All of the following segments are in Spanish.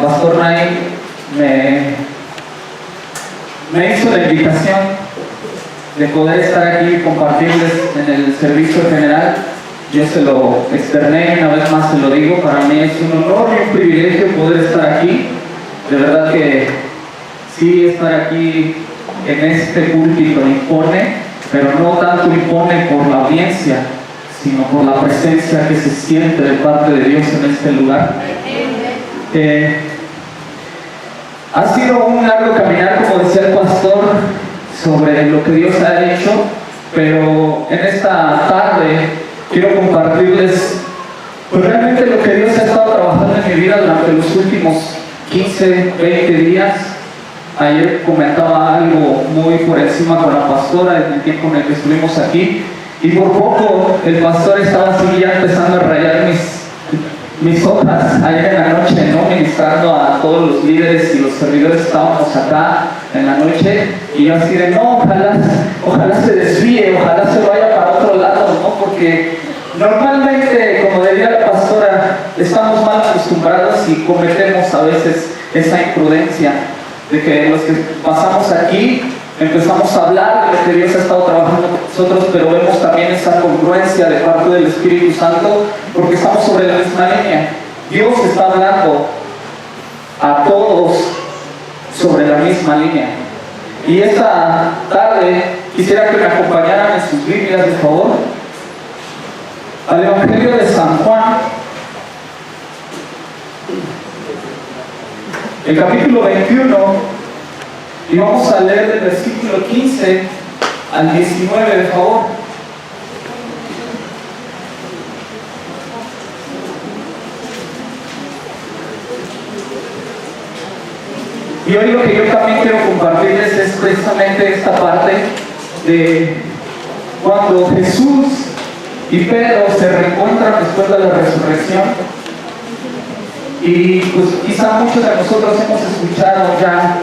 pastor Nay me hizo la invitación de poder estar aquí y compartirles en el servicio general. Yo se lo externé, una vez más se lo digo, para mí es un honor y un privilegio poder estar aquí. De verdad que sí, estar aquí en este púlpito impone, pero no tanto impone por la audiencia, sino por la presencia que se siente de parte de Dios en este lugar. Ha sido un largo caminar, como decía el pastor, sobre lo que Dios ha hecho, pero en esta tarde quiero compartirles pues, realmente lo que Dios ha estado trabajando en mi vida durante los últimos 15, 20 días. Ayer comentaba algo muy por encima con la pastora en el tiempo en el que estuvimos aquí, y por poco el pastor estaba así ya empezando a rayar mis hojas ayer en la noche, ¿no? Ministrando a todos los líderes y los servidores. Estábamos acá en la noche y yo así de no, ojalá se desvíe, ojalá se vaya para otro lado, ¿no? Porque normalmente, como diría la pastora, estamos mal acostumbrados y cometemos a veces esa imprudencia de que los que pasamos aquí empezamos a hablar de lo que Dios ha estado trabajando con nosotros, pero vemos también esa congruencia de parte del Espíritu Santo, porque estamos sobre la misma línea. Dios está hablando a todos sobre la misma línea. Y esta tarde quisiera que me acompañaran en sus Biblias, de favor, al Evangelio de San Juan, el capítulo 21. Y vamos a leer del versículo 15 al 19, de favor. Y hoy lo que yo también quiero compartirles es precisamente esta parte de cuando Jesús y Pedro se reencuentran después de la resurrección. Y pues quizá muchos de nosotros hemos escuchado ya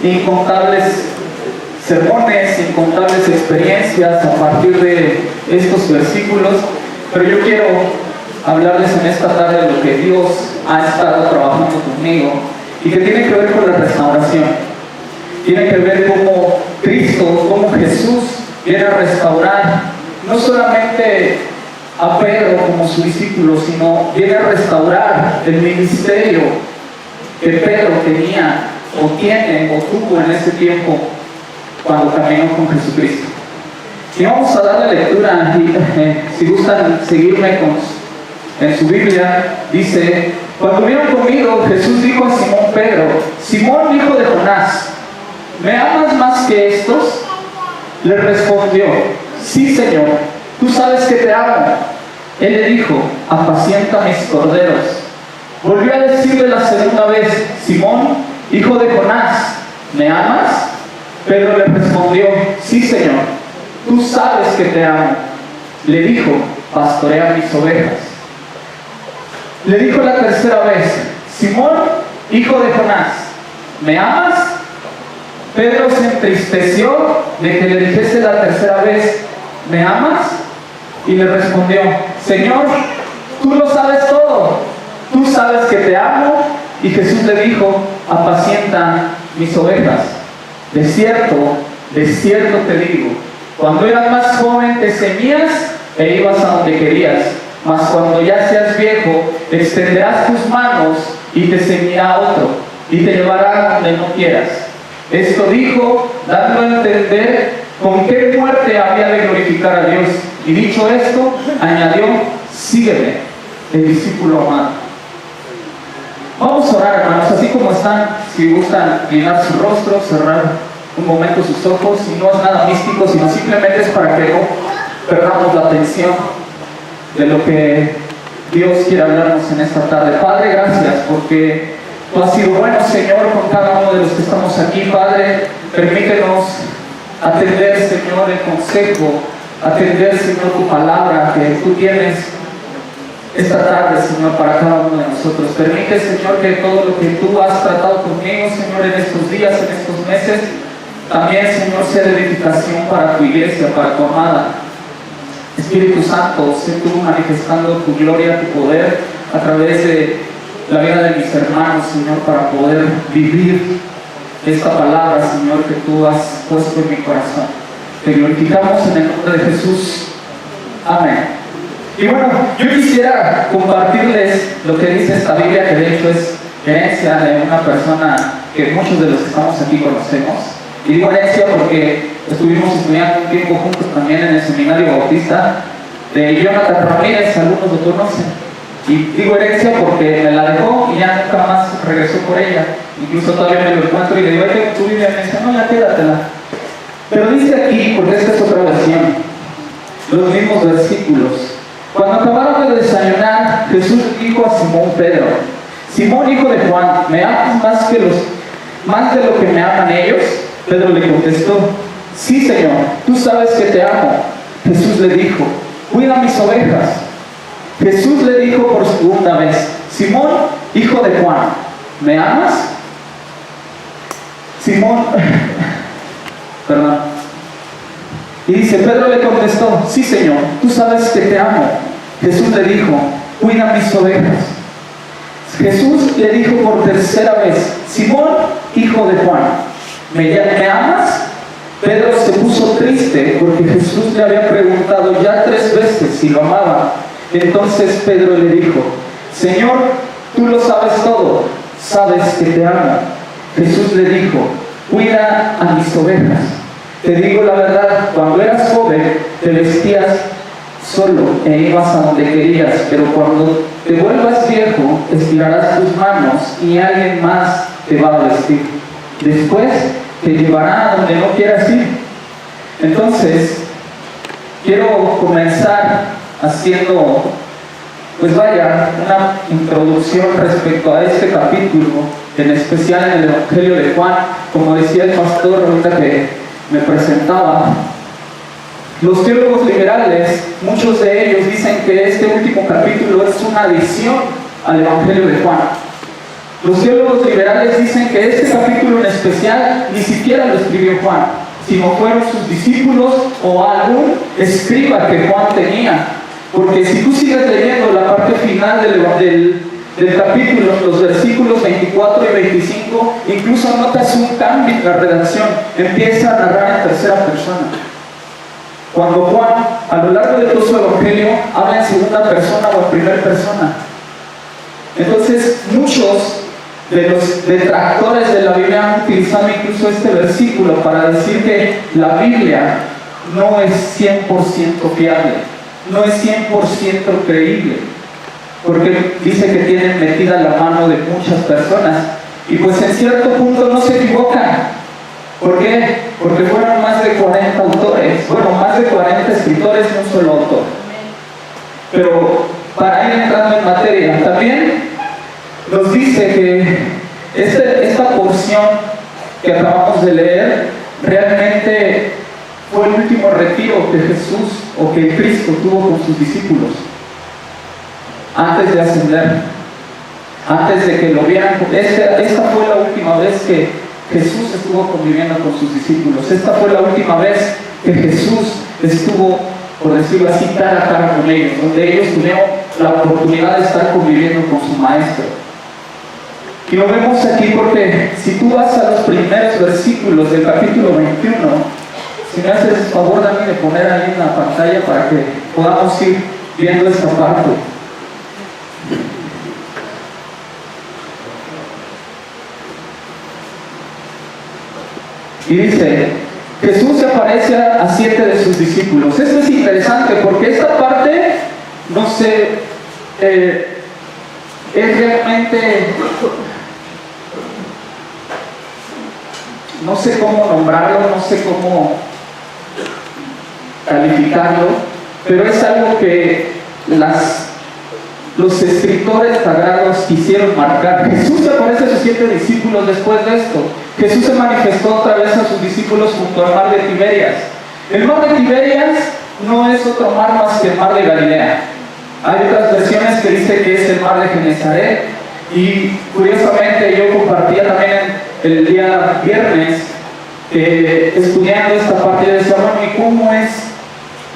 incontables sermones, incontables experiencias a partir de estos versículos, pero yo quiero hablarles en esta tarde de lo que Dios ha estado trabajando conmigo y que tiene que ver con la restauración. Tiene que ver cómo Cristo, cómo Jesús viene a restaurar no solamente a Pedro como su discípulo, sino viene a restaurar el ministerio que Pedro tenía o tiene o tuvo en ese tiempo cuando caminó con Jesucristo. Y vamos a dar la lectura, y si gustan seguirme en su Biblia. Dice: cuando vieron conmigo, Jesús dijo a Simón Pedro: Simón, hijo de Jonás, ¿me amas más que estos? Le respondió: sí, Señor, tú sabes que te amo. Él le dijo: apacienta mis corderos. Volvió a decirle la segunda vez: Simón, hijo de Jonás, ¿me amas? Pedro le respondió: sí, Señor, tú sabes que te amo. Le dijo: pastorea mis ovejas. Le dijo la tercera vez: Simón, hijo de Jonás, ¿me amas? Pedro se entristeció de que le dijese la tercera vez: ¿me amas? Y le respondió: Señor, tú lo sabes todo, tú sabes que te amo. Y Jesús le dijo: apacienta mis ovejas. De cierto te digo, cuando eras más joven te ceñías e ibas a donde querías, mas cuando ya seas viejo extenderás tus manos y te ceñirá otro y te llevará a donde no quieras. Esto dijo, dando a entender con qué muerte había de glorificar a Dios. Y dicho esto, añadió: sígueme, el discípulo amado. Vamos a orar, hermanos, así como están. Si gustan inclinar su rostro, cerrar un momento sus ojos, y no es nada místico, sino simplemente es para que no perdamos la atención de lo que Dios quiere hablarnos en esta tarde. Padre, gracias porque tú has sido bueno, Señor, con cada uno de los que estamos aquí. Padre, permítenos atender, Señor, el consejo, atender, Señor, tu palabra que tú tienes esta tarde, Señor, para cada uno de nosotros. Permite, Señor, que todo lo que tú has tratado conmigo, Señor, en estos días, en estos meses, también, Señor, sea de edificación para tu iglesia, para tu amada. Espíritu Santo, sé tú manifestando tu gloria, tu poder a través de la vida de mis hermanos, Señor, para poder vivir esta palabra, Señor, que tú has puesto en mi corazón. Te glorificamos en el nombre de Jesús. Amén. Y bueno, yo quisiera compartirles lo que dice esta Biblia, que de hecho es herencia de una persona que muchos de los que estamos aquí conocemos. Y digo herencia porque estuvimos estudiando un tiempo juntos también en el seminario bautista de Jonathan Ramírez, algunos lo conocen. Y digo herencia porque me la dejó y ya nunca más regresó por ella. Incluso todavía me lo encuentro y le digo, ay, tu Biblia, me dice, no, ya quédatela. Pero dice aquí, porque esta es otra versión, los mismos versículos. Cuando acabaron de desayunar, Jesús dijo a Simón Pedro: Simón, hijo de Juan, ¿me amas más de lo que me aman ellos? Pedro le contestó: sí, Señor, tú sabes que te amo. Jesús le dijo: cuida mis ovejas. Jesús le dijo por segunda vez: Simón, hijo de Juan, ¿me amas? Simón, perdón. Y dice, Pedro le contestó: sí, Señor, tú sabes que te amo. Jesús le dijo: cuida mis ovejas. Jesús le dijo por tercera vez: Simón, hijo de Juan, ¿me amas? Pedro se puso triste porque Jesús le había preguntado ya 3 veces si lo amaba. Entonces Pedro le dijo: Señor, tú lo sabes todo, sabes que te amo. Jesús le dijo: cuida a mis ovejas. Te digo la verdad, cuando eras joven te vestías solo e ibas a donde querías, pero cuando te vuelvas viejo estirarás tus manos y alguien más te va a vestir. Después te llevará a donde no quieras ir. Entonces, quiero comenzar haciendo, pues vaya, una introducción respecto a este capítulo, en especial en el Evangelio de Juan. Como decía el pastor ahorita que me presentaba, los teólogos liberales, muchos de ellos dicen que este último capítulo es una adición al Evangelio de Juan. Los teólogos liberales dicen que este capítulo en especial ni siquiera lo escribió Juan, sino fueron sus discípulos o algún escriba que Juan tenía. Porque si tú sigues leyendo la parte final del capítulo, los versículos 24 y 25, incluso notas un cambio en la redacción. Empieza a narrar en tercera persona. Cuando Juan, a lo largo de todo su evangelio, habla en segunda persona o en primera persona. Entonces, muchos de los detractores de la Biblia han utilizado incluso este versículo para decir que la Biblia no es 100% fiable, no es 100% creíble, porque dice que tienen metida la mano de muchas personas, y pues en cierto punto no se equivocan. ¿Por qué? Porque fueron más de 40 autores, bueno, más de 40 escritores y un solo autor. Pero para ir entrando en materia, también nos dice que esta porción que acabamos de leer realmente fue el último retiro que Jesús o que Cristo tuvo con sus discípulos antes de ascender, antes de que lo vieran. Esta fue la última vez que Jesús estuvo conviviendo con sus discípulos. Esta fue la última vez que Jesús estuvo, por decirlo así, cara a cara con ellos, donde ellos tuvieron la oportunidad de estar conviviendo con su maestro. Y lo vemos aquí porque si tú vas a los primeros versículos del capítulo 21, si me haces el favor también de poner ahí en la pantalla para que podamos ir viendo esta parte. Y dice, Jesús se aparece a 7 de sus discípulos. Esto es interesante porque esta parte, no sé, es realmente, no sé cómo nombrarlo, no sé cómo calificarlo, pero es algo que los escritores sagrados quisieron marcar. Jesús se aparece a sus 7 discípulos después de esto. Jesús se manifestó otra vez a sus discípulos junto al mar de Tiberias. El mar de Tiberias no es otro mar más que el mar de Galilea. Hay otras versiones que dicen que es el mar de Genesaret. Y curiosamente yo compartía también el día viernes estudiando esta parte. Yo decía, bueno, ¿y cómo es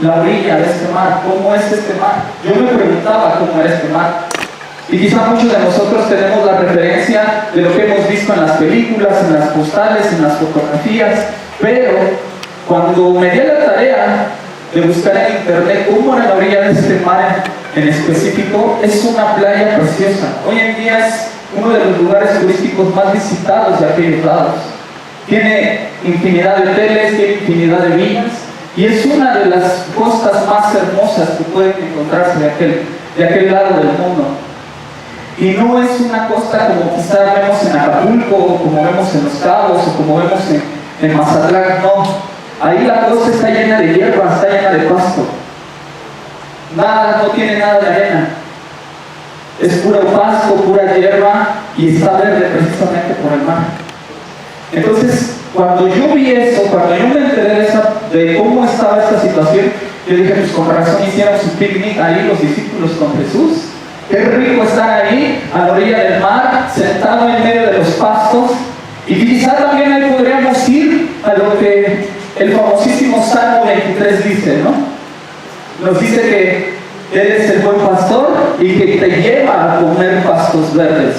la orilla de este mar? ¿Cómo es este mar? Yo me preguntaba cómo era este mar. Y quizá muchos de nosotros tenemos la referencia de lo que hemos visto en las películas, en las postales, en las fotografías, pero cuando me di a la tarea de buscar en internet cómo era la orilla de este mar en específico, es una playa preciosa. Hoy en día es uno de los lugares turísticos más visitados de aquellos lados. Tiene infinidad de hoteles, tiene infinidad de villas, y es una de las costas más hermosas que pueden encontrarse de aquel lado del mundo. Y no es una costa como quizá vemos en Acapulco, o como vemos en Los Cabos, o como vemos en Mazatlán, no. Ahí la costa está llena de hierba, está llena de pasto. Nada, no tiene nada de arena. Es puro pasto, pura hierba, y está verde precisamente por el mar. Entonces, cuando yo vi eso, cuando yo me enteré de cómo estaba esta situación, yo dije, pues con razón hicieron su picnic ahí los discípulos con Jesús. Qué rico estar ahí, a la orilla del mar, sentado en medio de los pastos. Y quizá también ahí podríamos ir a lo que el famosísimo Salmo 23 dice, ¿no? Nos dice que Él es el buen pastor y que te lleva a comer pastos verdes,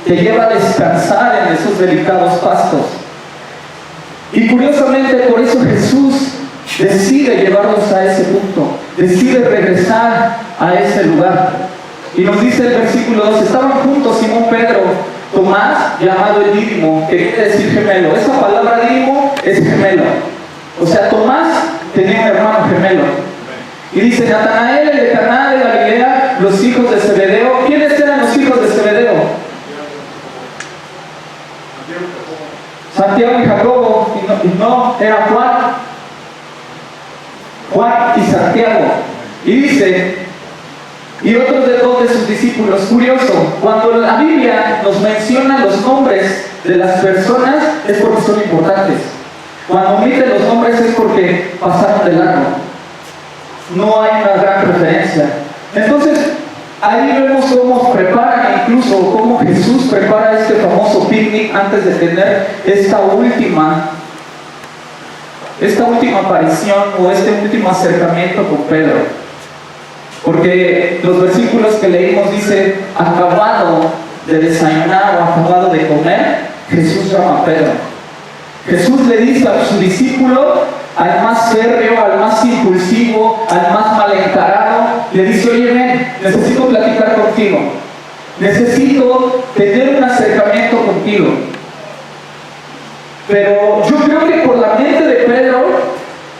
te lleva a descansar en esos delicados pastos. Y curiosamente por eso Jesús decide llevarnos a ese punto, decide regresar a ese lugar. Y nos dice el versículo 2, estaban juntos Simón Pedro, Tomás, llamado el Dídimo, que quiere decir gemelo. Esa palabra Dídimo es gemelo. O sea, Tomás tenía un hermano gemelo. Y dice, Natanael, el de Caná de Galilea, los hijos de Zebedeo. ¿Quiénes eran los hijos de Zebedeo? Santiago y Jacobo. Y no, era Juan y Santiago. Y dice, y otros de dos de sus discípulos. Curioso, cuando la Biblia nos menciona los nombres de las personas, es porque son importantes. Cuando omite los nombres es porque pasaron de largo. No hay una gran referencia. Entonces, ahí vemos cómo preparan, incluso cómo Jesús prepara este famoso picnic antes de tener esta última aparición o este último acercamiento con Pedro. Porque los versículos que leímos dice, acabado de desayunar o acabado de comer, Jesús llama a Pedro. Jesús le dice a su discípulo, al más férreo, al más impulsivo, al más mal encarado, le dice, oye, ven, necesito platicar contigo, necesito tener un acercamiento contigo. Pero yo creo que por la mente de Pedro,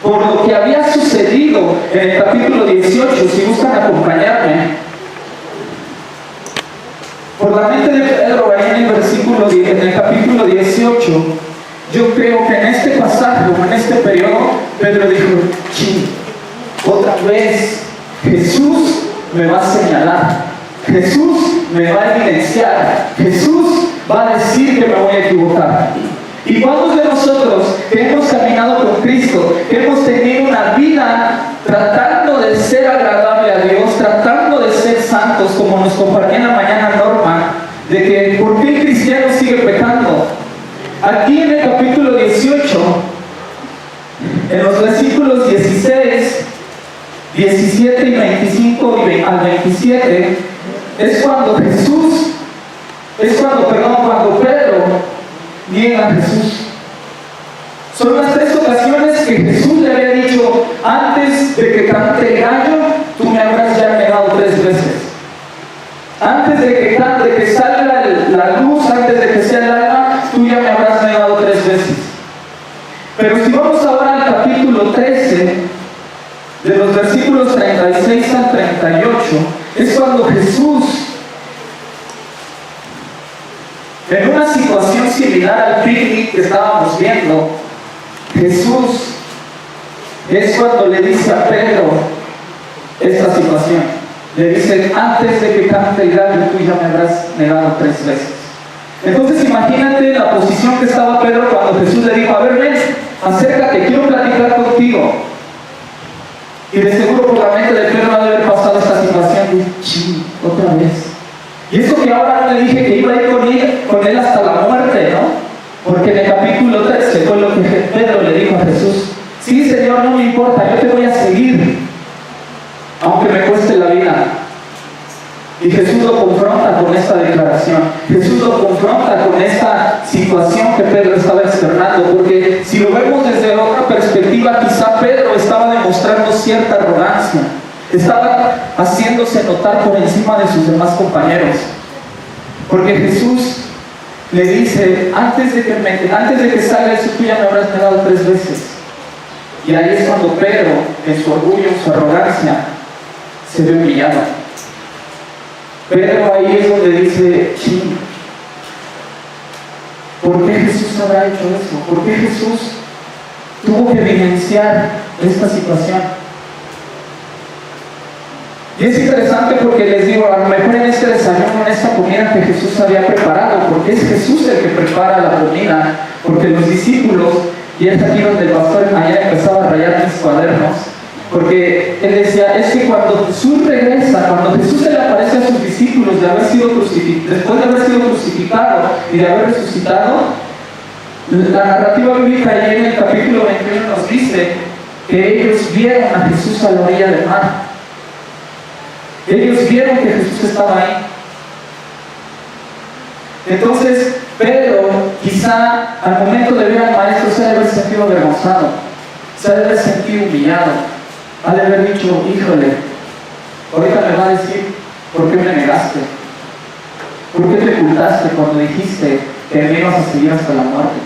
por lo que había sucedido en el capítulo 18, si gustan acompañarme, por la mente de Pedro, ahí en el capítulo 18, yo creo que en este pasaje, o en este periodo, Pedro dijo, otra vez Jesús me va a señalar, Jesús me va a evidenciar, Jesús va a decir que me voy a equivocar. ¿Y cuántos de nosotros que hemos caminado con Cristo, que hemos tenido una vida tratando de ser agradable a Dios, tratando de ser santos, como nos compartía en la mañana Norma, de que ¿por qué el cristiano sigue pecando? Aquí en el capítulo 18, en los versículos 16, 17 y 25 al 27, cuando Pedro niega a Jesús. Son las tres ocasiones que Jesús le había dicho, antes de que cante el gallo, tú me habrás ya negado 3 veces. Antes de que salga la luz, antes de que sea el alma, tú ya me habrás negado 3 veces. Pero si vamos ahora al capítulo 13, de los versículos 36 al 38, es cuando Jesús, en una situación similar al picnic que estábamos viendo, Jesús es cuando le dice a Pedro esta situación. Le dice, antes de que cante el gallo, tú ya me habrás negado 3 veces. Entonces imagínate la posición que estaba Pedro cuando Jesús le dijo, a ver, ven, acércate, quiero platicar contigo. Y de seguro por la mente de Pedro no debe haber pasado esta situación de, otra vez. Y eso que ahora no le dije que iba a ir con él hasta la muerte, ¿no? Porque en el capítulo 13 fue lo que Pedro le dijo a Jesús. Sí, Señor, no me importa, yo te voy a seguir, aunque me cueste la vida. Y Jesús lo confronta Jesús lo confronta con esta situación que Pedro estaba externando, porque si lo vemos desde otra perspectiva, quizá Pedro estaba demostrando cierta arrogancia, estaba haciéndose notar por encima de sus demás compañeros, porque Jesús le dice, antes de que salga eso, tú ya me habrás negado 3 veces. Y ahí es cuando Pedro, en su orgullo, en su arrogancia, se ve humillado. Pedro ahí es donde dice, sí, ¿por qué Jesús habrá hecho eso? ¿Por qué Jesús tuvo que evidenciar esta situación? Y es interesante porque les digo, a lo mejor en este desayuno, en esta comida que Jesús había preparado, porque es Jesús el que prepara la comida, porque los discípulos, y es aquí donde el pastor ayer empezaba a rayar mis cuadernos, porque él decía, es que cuando Jesús regresa, cuando Jesús se le aparece a sus discípulos después de haber sido crucificado y de haber resucitado, la narrativa bíblica allí en el capítulo 21 nos dice que ellos vieron a Jesús a la orilla del mar. Ellos vieron que Jesús estaba ahí. Entonces, Pedro, quizá al momento de ver al maestro, se ha de haber sentido avergonzado, se ha de haber sentido humillado, ha de haber dicho, híjole, ahorita me va a decir, ¿por qué me negaste? ¿Por qué te ocultaste cuando dijiste que me ibas a seguir hasta la muerte?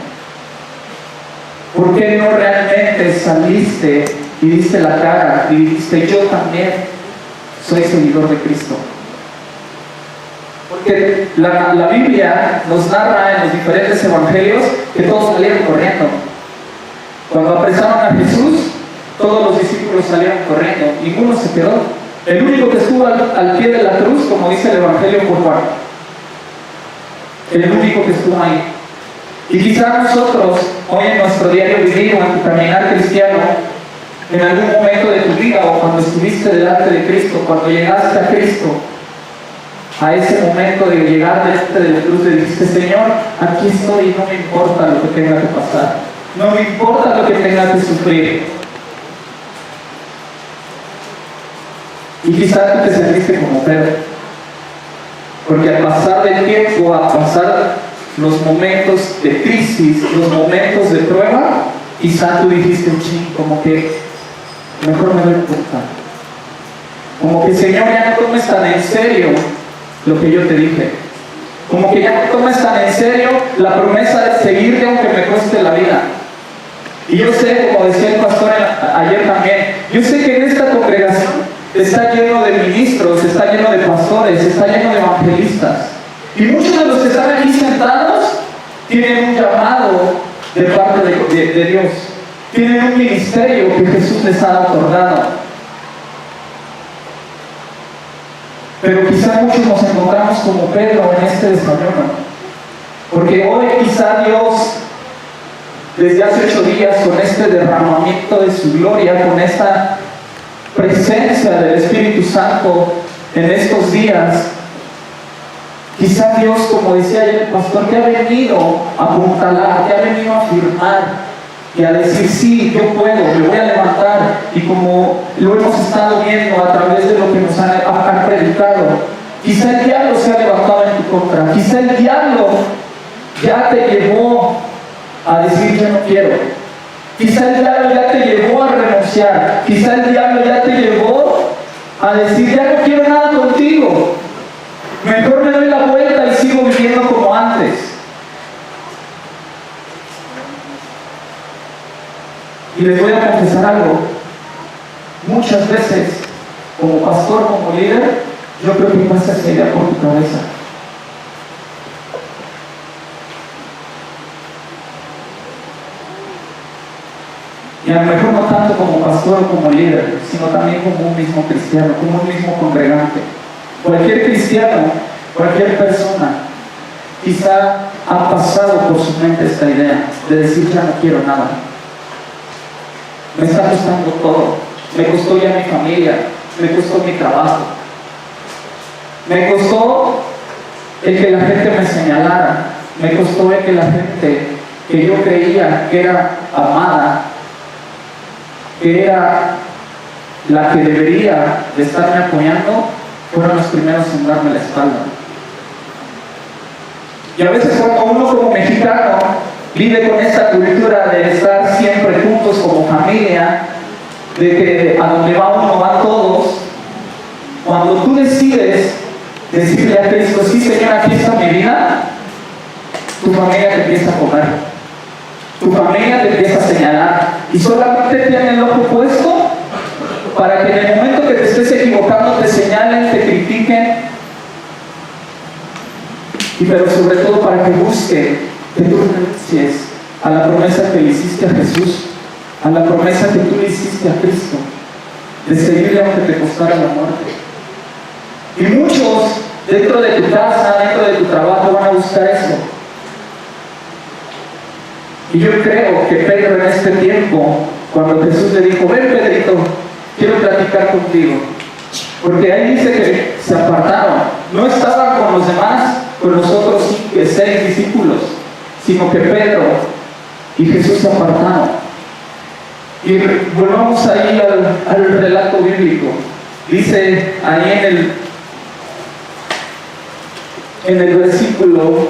¿Por qué no realmente saliste y diste la cara y dijiste, yo también soy seguidor de Cristo? Porque la Biblia nos narra en los diferentes evangelios que todos salieron corriendo. Cuando apresaron a Jesús, todos los discípulos salieron corriendo, ninguno se quedó. El único que estuvo al pie de la cruz, como dice el evangelio por Juan, el único que estuvo ahí. Y quizá nosotros, hoy en nuestro diario vivir o en tu caminar cristiano, en algún momento de tu vida o cuando estuviste delante de Cristo, cuando llegaste a Cristo, a ese momento de llegar delante de la cruz, le dijiste, Señor, aquí estoy y no me importa lo que tenga que pasar, no me importa lo que tenga que sufrir. Y quizás tú te sentiste como Pedro, porque al pasar del tiempo, a pasar los momentos de crisis, los momentos de prueba, quizás tú dijiste, como que mejor me doy cuenta, como que Señor, ya no tomes tan en serio lo que yo te dije, como que ya no tomes tan en serio la promesa de seguirte aunque me cueste la vida. Y yo sé, como decía el pastor ayer también, yo sé que en esta congregación está lleno de ministros, está lleno de pastores, está lleno de evangelistas, y muchos de los que están aquí sentados tienen un llamado de parte de Dios, tienen un ministerio que Jesús les ha otorgado. Pero quizá muchos nos encontramos como Pedro en este desayuno, porque hoy quizá Dios, desde hace 8 días, con este derramamiento de su gloria, con esta presencia del Espíritu Santo en estos días, quizá Dios, como decía ayer el pastor, te ha venido a apuntalar, te ha venido a afirmar y a decir, sí, yo puedo, me voy a levantar. Y como lo hemos estado viendo a través de lo que nos han predicado, quizá el diablo se ha levantado en tu contra, quizá el diablo ya te llevó a decir, yo no quiero, quizá el diablo ya te llevó a renunciar, quizá el diablo ya te llevó a decir, ya no quiero nada contigo, mejor me doy la vuelta y sigo viviendo como antes. Y les voy a confesar algo, muchas veces, como pastor, como líder, yo creo que pasa esa idea por tu cabeza. Y a lo mejor no tanto como pastor o como líder, sino también como un mismo cristiano, como un mismo congregante. Cualquier cristiano, cualquier persona, quizá ha pasado por su mente esta idea de decir, ya no quiero nada. Me está costando todo, me costó ya mi familia, me costó mi trabajo, me costó el que la gente me señalara, me costó el que la gente que yo creía que era amada, que era la que debería de estarme apoyando, fueron los primeros en darme la espalda. Y a veces cuando uno como mexicano vive con esta cultura de estar siempre juntos como familia, de que a donde va uno van todos, cuando tú decides decirle a Cristo, sí Señor, aquí está mi vida, tu familia te empieza a comer, tu familia te empieza a señalar y solamente tienen el ojo puesto para que en el momento que te estés equivocando te señalen, te critiquen, pero sobre todo para que busquen que tú renuncies a la promesa que le hiciste a Jesús, a la promesa que tú le hiciste a Cristo, de seguirle aunque te costara la muerte. Y muchos dentro de tu casa, dentro de tu trabajo van a buscar eso. Y yo creo que Pedro en este tiempo, cuando Jesús le dijo, ven Pedrito, quiero platicar contigo, porque ahí dice que se apartaron, no estaban con los demás, con los otros 6 discípulos, sino que Pedro y Jesús se apartaron. Y volvamos ahí al relato bíblico. Dice ahí en el versículo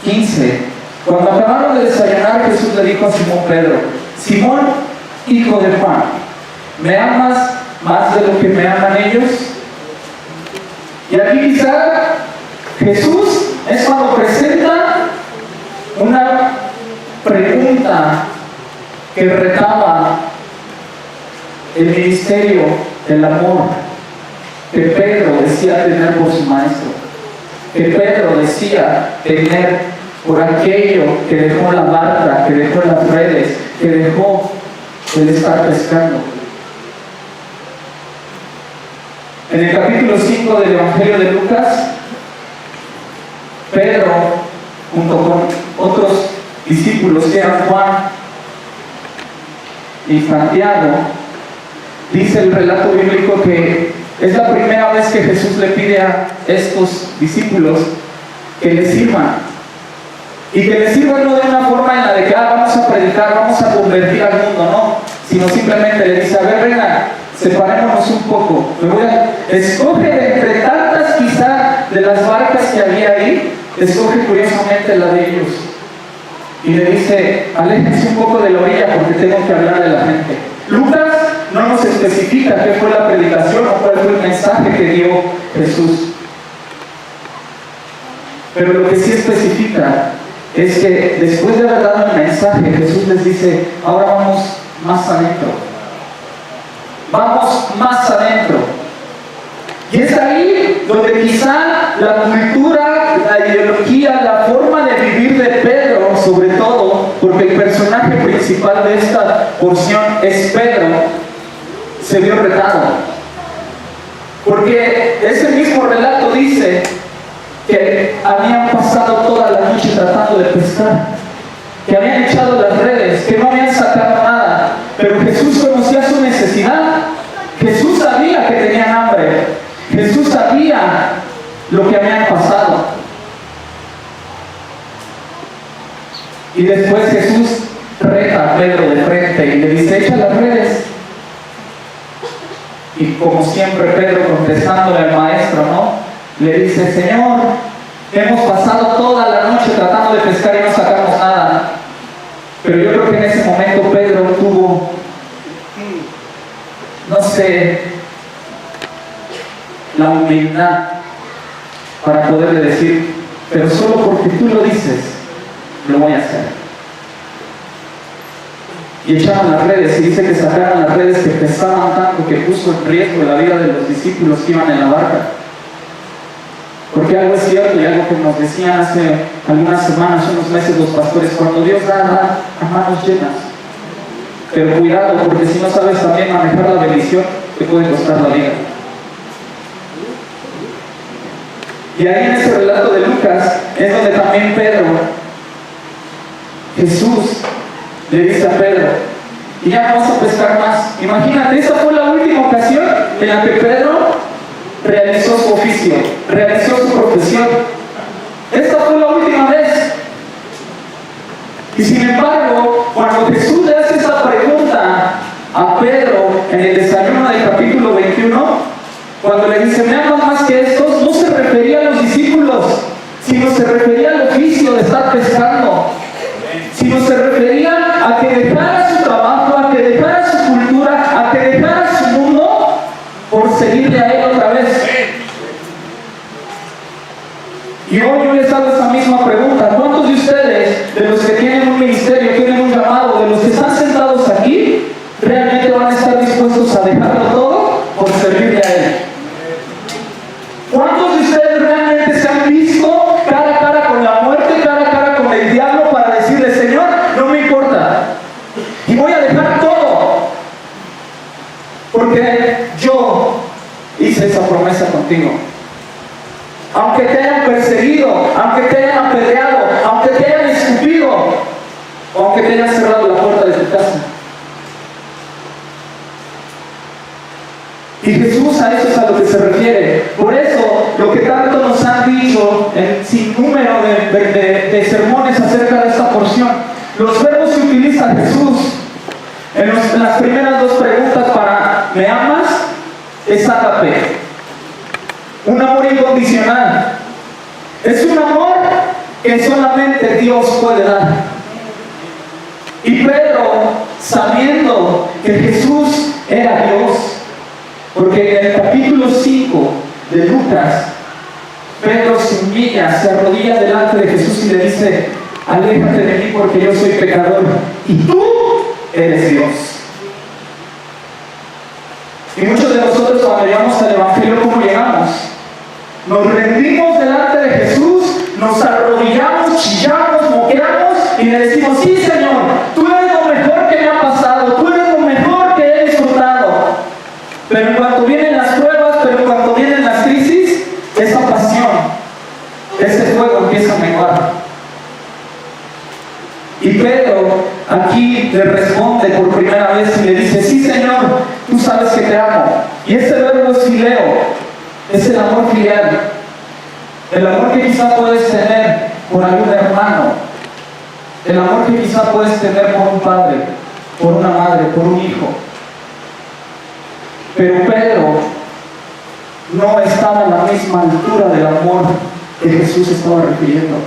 15, cuando acabaron de desayunar, Jesús le dijo a Simón Pedro, Simón, hijo de Juan, ¿me amas más de lo que me aman ellos? Y aquí quizá Jesús es cuando presenta una pregunta que retaba el ministerio del amor que Pedro decía tener por su maestro, que Pedro decía tener por aquello que dejó la barca, que dejó las redes, que dejó el estar pescando. En el capítulo 5 del Evangelio de Lucas, Pedro, junto con otros discípulos que eran Juan y Santiago, dice el relato bíblico que es la primera vez que Jesús le pide a estos discípulos que le sirvan. Y que le sirvan no de una forma en la de que vamos a predicar, vamos a convertir al mundo, no, sino simplemente le dice, a ver, venga, separémonos un poco. Escoge de entre tantas quizá de las barcas que había ahí, escoge curiosamente la de ellos. Y le dice, aléjense un poco de la orilla porque tengo que hablar de la gente. Lucas no nos especifica qué fue la predicación o cuál fue el mensaje que dio Jesús. Pero lo que sí especifica es que después de haber dado el mensaje, Jesús les dice, ahora vamos más adentro. Vamos más adentro. Y es ahí donde quizá la cultura, la ideología, la forma de vivir de Pedro, sobre todo, porque el personaje principal de esta porción es Pedro, se vio retado. Porque ese mismo relato dice que habían pasado toda la noche tratando de pescar, que habían echado las redes, que no habían sacado nada, pero Jesús conocía su necesidad. Jesús sabía que tenían hambre, Jesús sabía lo que habían pasado. Y después Jesús reta a Pedro de frente y le dice, echa las redes. Y como siempre Pedro contestándole al maestro, ¿no? Le dice, Señor, hemos pasado toda la noche tratando de pescar y no sacamos nada. Pero yo creo que en ese momento Pedro tuvo, no sé, la humildad para poderle decir, pero solo porque tú lo dices, lo voy a hacer. Y echaron las redes, y dice que sacaron las redes que pesaban tanto que puso en riesgo la vida de los discípulos que iban en la barca. Porque algo es cierto y algo que nos decían hace algunas semanas, unos meses los pastores, cuando Dios da a manos llenas. Pero cuidado, porque si no sabes también manejar la bendición, te puede costar la vida. Y ahí en ese relato de Lucas es donde también Pedro, Jesús le dice a Pedro, y ya no vas a pescar más. Imagínate, esa fue la última ocasión en la que Pedro realizó su oficio, realizó su profesión. Esta fue la última vez. Y sin embargo, cuando Jesús le hace esa pregunta a Pedro en el desayuno del capítulo 21, cuando le dice, ¿me amas más que estos?, no se refería a los discípulos, sino se refería al oficio de estar pescando, sino se refería a que dejara su trabajo, a que dejara su cultura, a que dejara su mundo por seguirle a Él otra vez. Y hoy yo les hago esa misma pregunta: ¿cuántos de ustedes, de los que tienen un ministerio, tienen un llamado, de los que están sentados aquí, realmente van a estar dispuestos a dejarlo todo por servirle a Él? ¿Cuántos de ustedes realmente se han visto cara a cara con la muerte, cara a cara con el diablo, para decirle: Señor, no me importa, y voy a dejar todo, porque yo hice esa promesa contigo? Aunque te hayan perseguido, aunque te hayan apedreado, aunque te hayan escupido, o aunque te hayan cerrado la puerta de tu casa. Y Jesús a eso es a lo que se refiere. Por eso, lo que tanto nos han dicho en sin número de sermones acerca de esta porción, los verbos que utiliza Jesús en las primeras dos preguntas para ¿me amas? Es ágape. Un amor incondicional. Es un amor que solamente Dios puede dar. Y Pedro, sabiendo que Jesús era Dios, porque en el capítulo 5 de Lucas, Pedro se humilla, se arrodilla delante de Jesús y le dice: aléjate de mí porque yo soy pecador y tú eres Dios. Y muchos de nosotros, cuando llegamos al Evangelio, ¿cómo llegamos? Nos rendimos delante de Jesús, nos arrodillamos, chillamos, moqueamos y le decimos: sí, Señor, tú eres lo mejor que me ha pasado, tú eres lo mejor que he disfrutado. Pero en cuanto vienen las pruebas, pero en cuanto vienen las crisis, esa pasión, ese fuego empieza a menguar. Y Pedro aquí le responde por primera vez y le dice: sí, Señor, tú sabes que te amo. Y ese verbo es fileo. Es el amor filial, el amor que quizá puedes tener por algún hermano, el amor que quizá puedes tener por un padre, por una madre, por un hijo. Pero Pedro no estaba a la misma altura del amor que Jesús estaba refiriendo.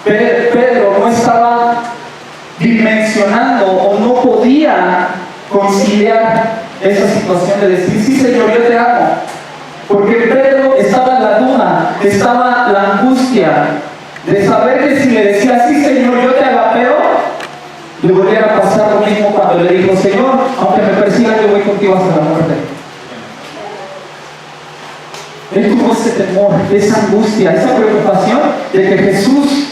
Pedro no estaba dimensionando o no podía conciliar esa situación de decir: sí, Señor, yo te amo. Porque Pedro estaba en la duda, estaba la angustia de saber que si le decía: sí, Señor, yo te agapeo, le volviera a pasar lo mismo cuando le dijo: Señor, aunque me persigan, yo voy contigo hasta la muerte. Él tuvo ese temor, esa angustia, esa preocupación de que Jesús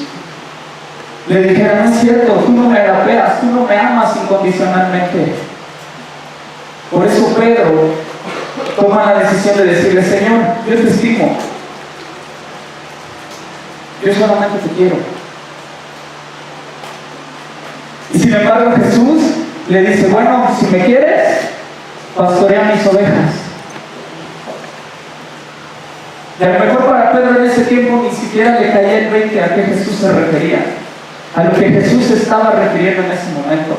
le dijera: no es cierto, tú no me agapeas, tú no me amas incondicionalmente. Por eso Pedro toma la decisión de decirle: Señor, yo te estimo, yo solamente te quiero. Y sin embargo Jesús le dice: bueno, si me quieres, pastorea mis ovejas. Y a lo mejor para Pedro en ese tiempo ni siquiera le caía el 20 a qué Jesús se refería, a lo que Jesús se estaba refiriendo en ese momento.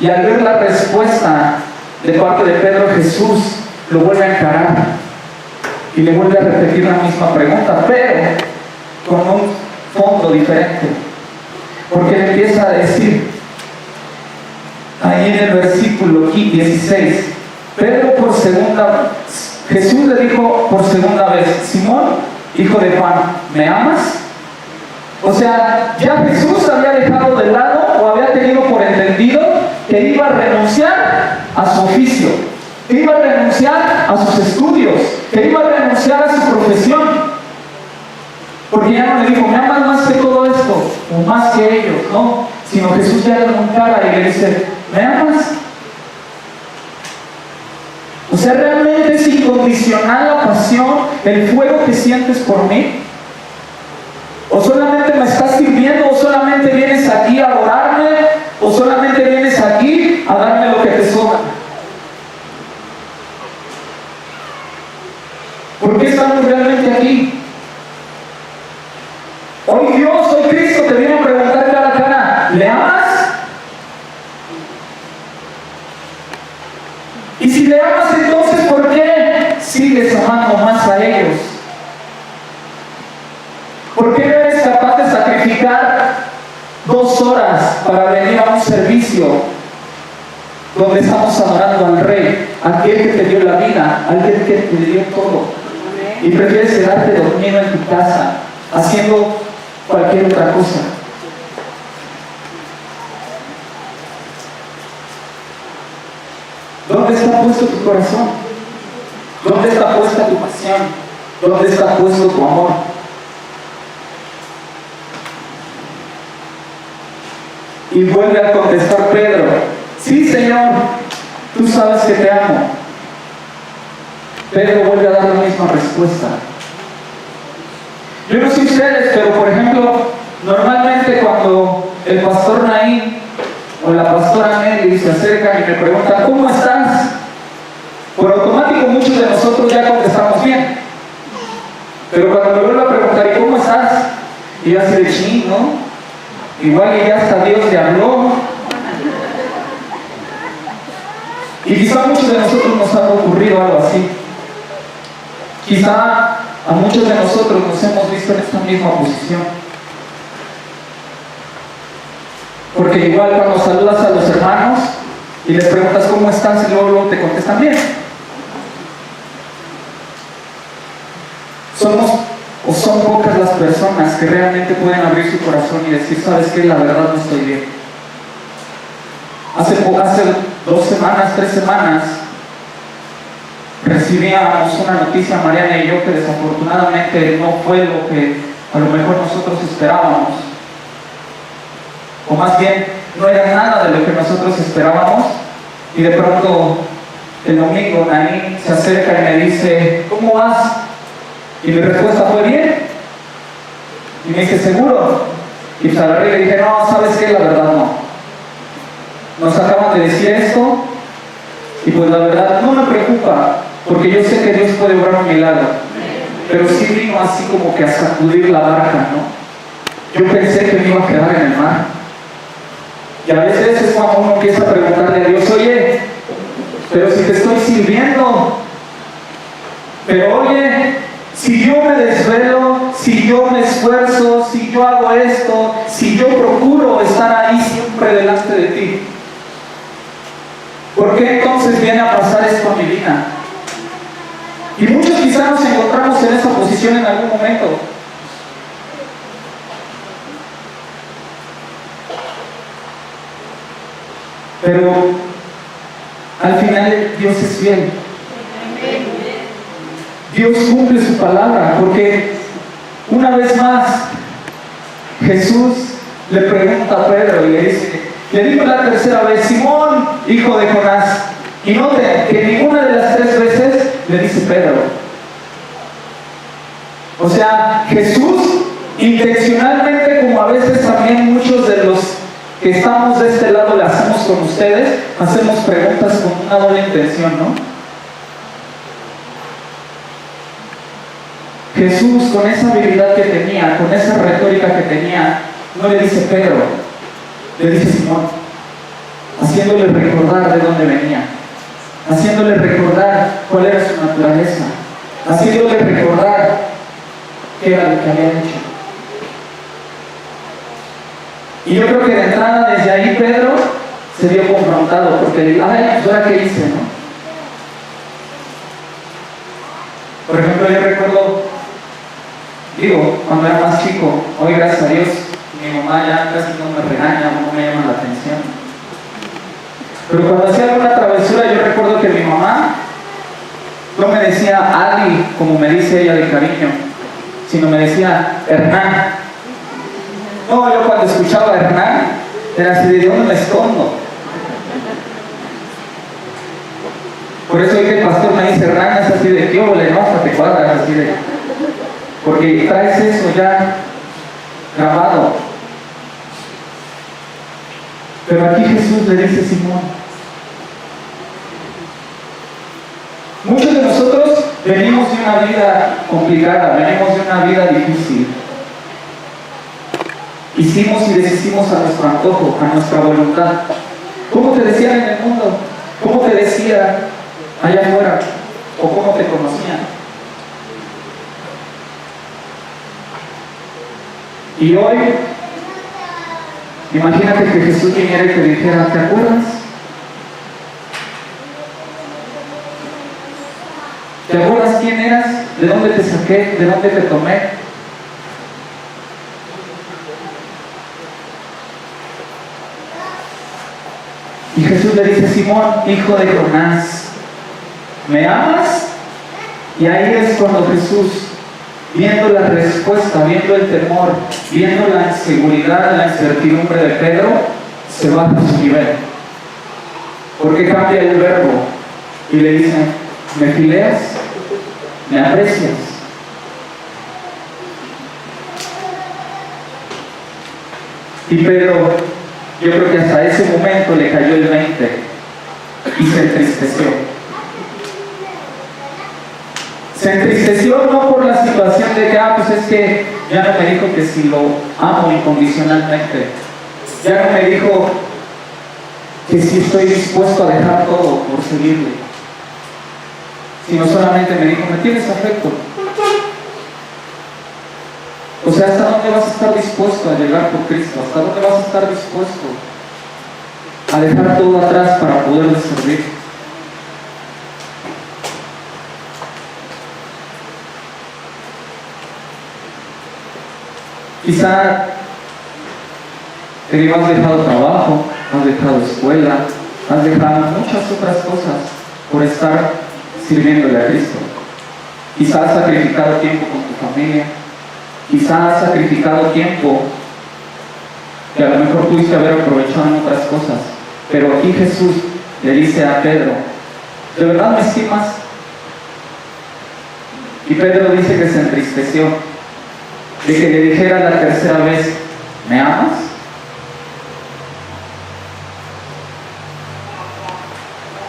Y al ver la respuesta de parte de Pedro, Jesús lo vuelve a encarar y le vuelve a repetir la misma pregunta, pero con un fondo diferente. Porque él empieza a decir, ahí en el versículo 16, Jesús le dijo por segunda vez: Simón, hijo de Juan, ¿me amas? O sea, ya Jesús había dejado de lado o había tenido por entendido que iba a renunciar a su oficio, que iba a renunciar a sus estudios, que iba a renunciar a su profesión. Porque ya no le dijo: ¿me amas más que todo esto? O más que ellos, no. Sino Jesús ya le encara y le dice: ¿me amas? O sea, ¿realmente es incondicional la pasión, el fuego que sientes por mí? ¿O solamente me estás sirviendo? ¿O solamente vienes aquí a adorarme? ¿O solamente vienes aquí a darme lo que te sobra? ¿Por qué estamos realmente aquí? Hoy Dios, hoy Cristo te viene a preguntar cara a cara: ¿le amas? Y si le amas, entonces ¿por qué sigues amando? amo más a ellos? ¿Por qué no eres capaz de sacrificar 2 horas para venir a un servicio donde estamos adorando al Rey, aquel que te dio la vida, aquel que te dio todo, y prefieres quedarte dormido en tu casa haciendo cualquier otra cosa? ¿Dónde está puesto tu corazón? ¿Dónde está puesta tu pasión? ¿Dónde está puesto tu amor? Y vuelve a contestar Pedro: sí, Señor, tú sabes que te amo. Pedro vuelve a dar la misma respuesta. Yo no sé ustedes, pero por ejemplo, normalmente cuando el pastor Naín o la pastora Nelly se acercan y me preguntan: ¿cómo estás?, por automático muchos de nosotros ya contestamos bien. Pero cuando me vuelvo a preguntar: ¿y cómo estás?, y yo así de ching, ¿no? Igual y ya hasta Dios le habló. Y quizá a muchos de nosotros nos ha ocurrido algo así. Quizá a muchos de nosotros nos hemos visto en esta misma posición. Porque igual cuando saludas a los hermanos y les preguntas cómo estás y luego te contestan bien. Son pocas las personas que realmente pueden abrir su corazón y decir: ¿sabes qué? La verdad no estoy bien. Hace 2 semanas, 3 semanas, recibíamos una noticia, Mariana y yo, que desafortunadamente no fue lo que a lo mejor nosotros esperábamos. O más bien, no era nada de lo que nosotros esperábamos. Y de pronto, el domingo, Naín se acerca y me dice: ¿cómo vas? Y mi respuesta fue: bien. Y me dice: ¿seguro? Y pues agarré y le dije: no, ¿sabes qué? La verdad no. Nos acaban de decir esto, y pues la verdad no me preocupa, porque yo sé que Dios puede obrar un milagro. Pero sí vino así como que a sacudir la barca, ¿no? Yo pensé que me iba a quedar en el mar. Y a veces es cuando uno empieza a preguntarle a Dios: oye, pero si te estoy sirviendo, pero oye, si yo me desvelo, si yo me esfuerzo, si yo hago esto, si yo procuro estar ahí siempre delante de ti, ¿por qué entonces viene a pasar esto a mi vida? Y muchos quizás nos encontramos en esa posición en algún momento. Pero al final Dios es fiel. Dios cumple su palabra, porque una vez más Jesús le pregunta a Pedro y le dijo la tercera vez: Simón, hijo de Jonás. Y noten que ninguna de las 3 veces le dice Pedro. O sea, Jesús intencionalmente, como a veces también muchos de los que estamos de este lado le hacemos con ustedes, hacemos preguntas con una doble intención, ¿no? Jesús, con esa habilidad que tenía, con esa retórica que tenía, no le dice Pedro, le dice Simón, haciéndole recordar de dónde venía, haciéndole recordar cuál era su naturaleza, haciéndole recordar qué era lo que había hecho. Y yo creo que de entrada, desde ahí, Pedro se vio confrontado, porque, ay, ¿ahora qué hice, no? Por ejemplo, yo recuerdo, cuando era más chico, hoy gracias a Dios, mi mamá ya casi no me regaña, no me llama la atención. Pero cuando hacía alguna travesura, yo recuerdo que mi mamá no me decía Ali, como me dice ella de cariño, sino me decía Hernán. No, yo cuando escuchaba Hernán, era así: ¿de dónde me escondo? Por eso hoy que el pastor me dice Hernán, es así de: ¿qué óvole, no? Hasta te cuadras, así de... porque traes eso ya grabado. Pero aquí Jesús le dice Simón. Muchos de nosotros venimos de una vida complicada, venimos de una vida difícil. Hicimos y deshicimos a nuestro antojo, a nuestra voluntad. ¿Cómo te decían en el mundo? ¿Cómo te decía allá afuera? ¿O cómo te conocían? Y hoy, imagínate que Jesús viniera y te dijera, ¿te acuerdas? ¿Te acuerdas quién eras? ¿De dónde te saqué? ¿De dónde te tomé? Y Jesús le dice, Simón, hijo de Jonás, ¿me amas? Y ahí es cuando Jesús, viendo la respuesta, viendo el temor, viendo la inseguridad, la incertidumbre de Pedro, se baja a su nivel. Porque cambia el verbo y le dice, ¿me fileas? ¿Me aprecias? Y Pedro, yo creo que hasta ese momento le cayó el 20 y se entristeció. Se entristeció no por la situación de que, pues es que ya no me dijo que si lo amo incondicionalmente. Ya no me dijo que si estoy dispuesto a dejar todo por seguirle. Sino solamente me dijo, ¿me tienes afecto? O sea, ¿hasta dónde vas a estar dispuesto a llegar por Cristo? ¿Hasta dónde vas a estar dispuesto a dejar todo atrás para poderle servir? Quizá has dejado trabajo, has dejado escuela, has dejado muchas otras cosas por estar sirviéndole a Cristo. Quizá has sacrificado tiempo con tu familia, quizá has sacrificado tiempo que a lo mejor pudiste haber aprovechado en otras cosas, pero aquí Jesús le dice a Pedro, ¿de verdad me estimas? Y Pedro dice que se entristeció de que le dijera la tercera vez, ¿me amas?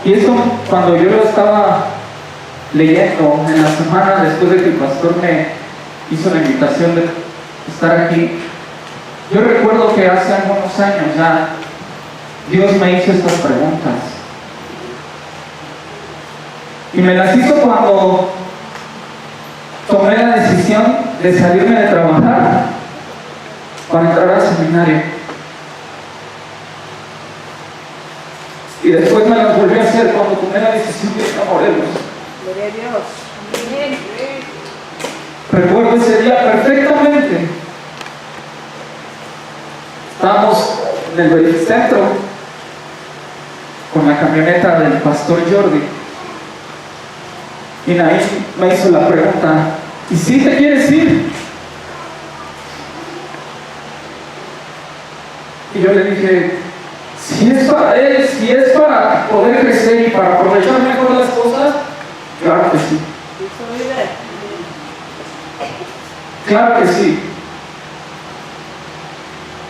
Y eso, cuando yo lo estaba leyendo en la semana después de que el pastor me hizo la invitación de estar aquí, yo recuerdo que hace algunos años ya Dios me hizo estas preguntas y me las hizo cuando tomé la decisión de salirme de trabajar para entrar al seminario. Y después me las volví a hacer cuando tomé la decisión de ir a Morelos. Gloria a Dios. Amén. Recuerdo ese día perfectamente. Estábamos en el Verificentro con la camioneta del pastor Jordi. Y Naim me hizo la pregunta, ¿y si te quieres ir? Y yo le dije, si es para él, si es para poder crecer y para aprovechar mejor las cosas, claro que sí. Claro que sí.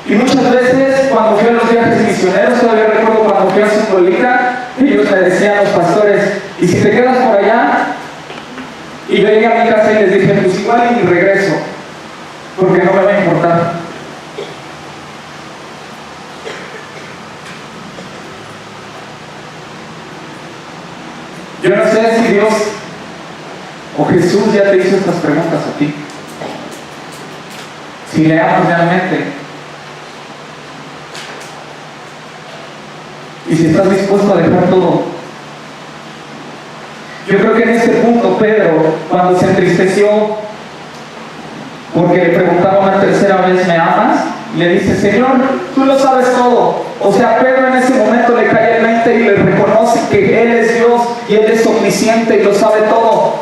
Y muchas veces cuando fui a los viajes misioneros, todavía recuerdo cuando fui a Zongolica, ellos me decían a los pastores, ¿y si te quedas por allá? Y yo llegué a mi casa y les dije, pues igual y regreso, porque no me va a importar. Yo no sé si Dios o Jesús ya te hizo estas preguntas a ti. Si le amas realmente. Y si estás dispuesto a dejar todo. Yo creo que en este punto Pedro, cuando se entristeció porque le preguntaron una tercera vez, ¿me amas? Le dice, Señor, tú lo sabes todo. O sea, Pedro en ese momento le cae el 20 y le reconoce que Él es Dios y Él es omnisciente y lo sabe todo.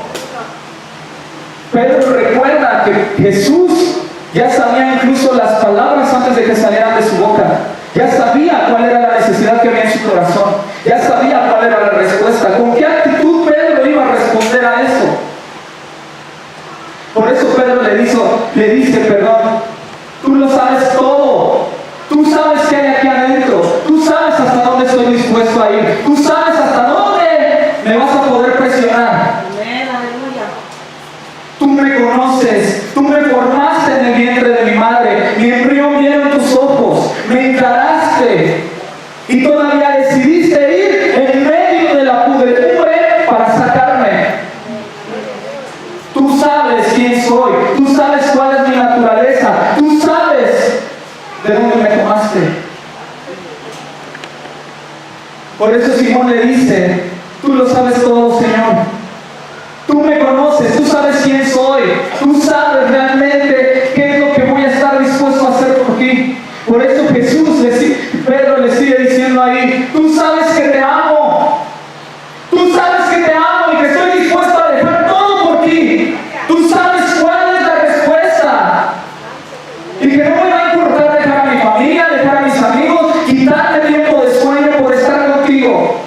Pedro recuerda que Jesús ya sabía incluso las palabras antes de que salieran de su boca. Ya sabía cuál era la necesidad que había en su corazón. Ya sabía cuál era la respuesta. ¿Con qué actitud Pedro iba a responder a eso? Por eso Pedro le dice, perdón, tú lo sabes todo. Tú sabes qué hay aquí adentro. Tú sabes hasta dónde estoy dispuesto a ir. Tú sabes hasta dónde me vas a poder presionar. Amén, aleluya. Tú me conoces. Tú me formaste en el vientre de mi madre. Mi embrión vieron tus ojos. Me encaraste. Y todavía decidiste ir en medio de la pudredumbre para sacarme. Tú sabes quién soy. Tú sabes cuál es mi naturaleza. Tú sabes ¿De dónde me tomaste? Por eso Simón le dice, tú lo sabes todo, Señor. Tú me conoces, tú sabes quién soy. Tú sabes realmente qué es lo que voy a estar dispuesto a hacer por ti. Por eso Pedro le sigue diciendo ahí, tú sabes que te amo. Tú sabes que te amo y que estoy dispuesto a dejar todo por ti. Tú sabes cuál es la respuesta. Y que no me va a importar dejar a mi familia, dejar a mis amigos, quitarme tiempo de sueño por estar contigo.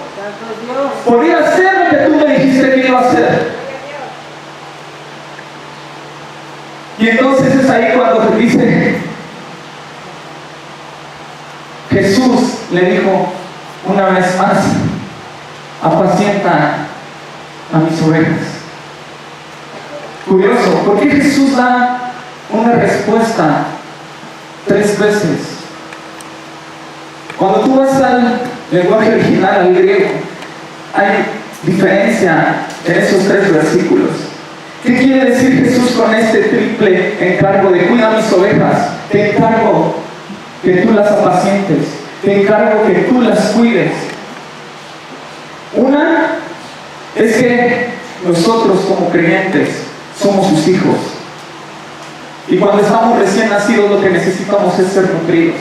Por ir a hacer lo que tú me dijiste que iba a hacer. Y entonces es ahí cuando te dice, Jesús le dijo una vez más, apacienta a mis ovejas. Curioso, ¿por qué Jesús da una respuesta 3 veces? Cuando tú vas al lenguaje original, al griego, hay diferencia en esos 3 versículos. ¿Qué quiere decir Jesús con este triple encargo de cuida mis ovejas? Te encargo que tú las apacientes, te encargo que tú las cuides. Una es que nosotros como creyentes somos sus hijos. Y cuando estamos recién nacidos lo que necesitamos es ser nutridos.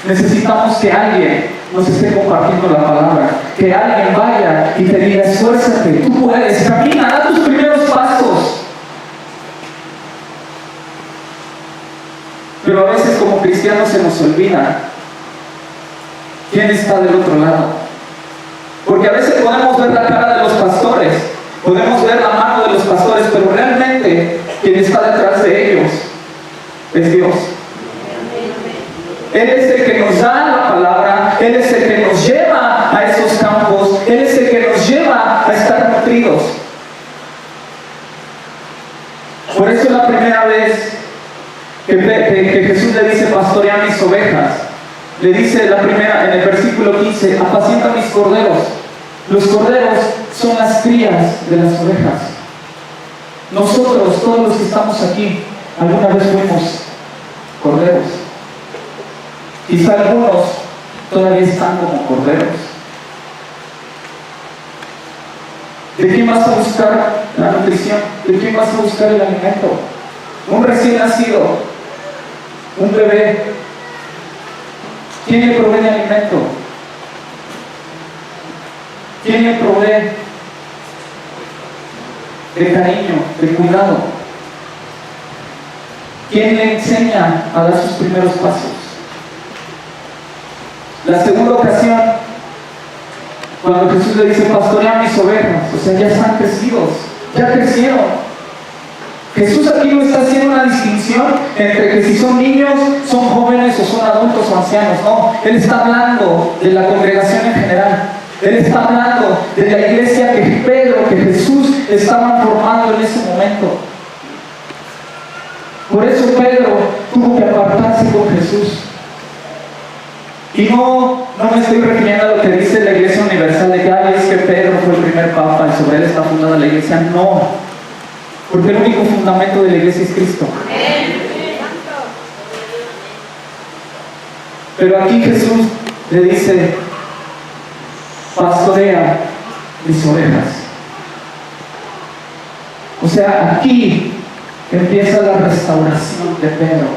Necesitamos que alguien nos esté compartiendo la palabra. Que alguien vaya y te diga, esfuérzate, tú puedes, camina, da tus primeros pasos. Pero a veces como cristianos se nos olvida quién está del otro lado. Porque a veces podemos ver la cara de los pastores, podemos ver la mano de los pastores, pero realmente quien está detrás de ellos es Dios. Él es el que nos da la palabra, Él es el que nos lleva a esos campos, Él es el que nos lleva a estar nutridos. Por eso la primera vez que Jesús le dice, pastorea mis ovejas, le dice la primera, en el versículo 15, apacienta mis corderos. Los corderos son las crías de las ovejas. Nosotros, todos los que estamos aquí, alguna vez fuimos corderos. Quizá algunos todavía están como corderos. ¿De quién vas a buscar la nutrición? ¿De quién vas a buscar el alimento? Un recién nacido, un bebé, ¿quién le provee de alimento? ¿Quién le provee de cariño, de cuidado? ¿Quién le enseña a dar sus primeros pasos? La segunda ocasión, cuando Jesús le dice, pastorea mis ovejas, o sea, ya están crecidos, ya crecieron. Jesús aquí no está haciendo una distinción entre que si son niños, son jóvenes o son adultos o ancianos. No, Él está hablando de la congregación en general. Él está hablando de la iglesia que Pedro, que Jesús estaban formando en ese momento. Por eso Pedro tuvo que apartarse con Jesús. Y no me estoy refiriendo a lo que dice la Iglesia Universal de que es que Pedro fue el primer papa y sobre él está fundada la iglesia. No, porque el único fundamento de la iglesia es Cristo. Pero aquí Jesús le dice, pastorea mis ovejas. O sea, aquí empieza la restauración de Pedro.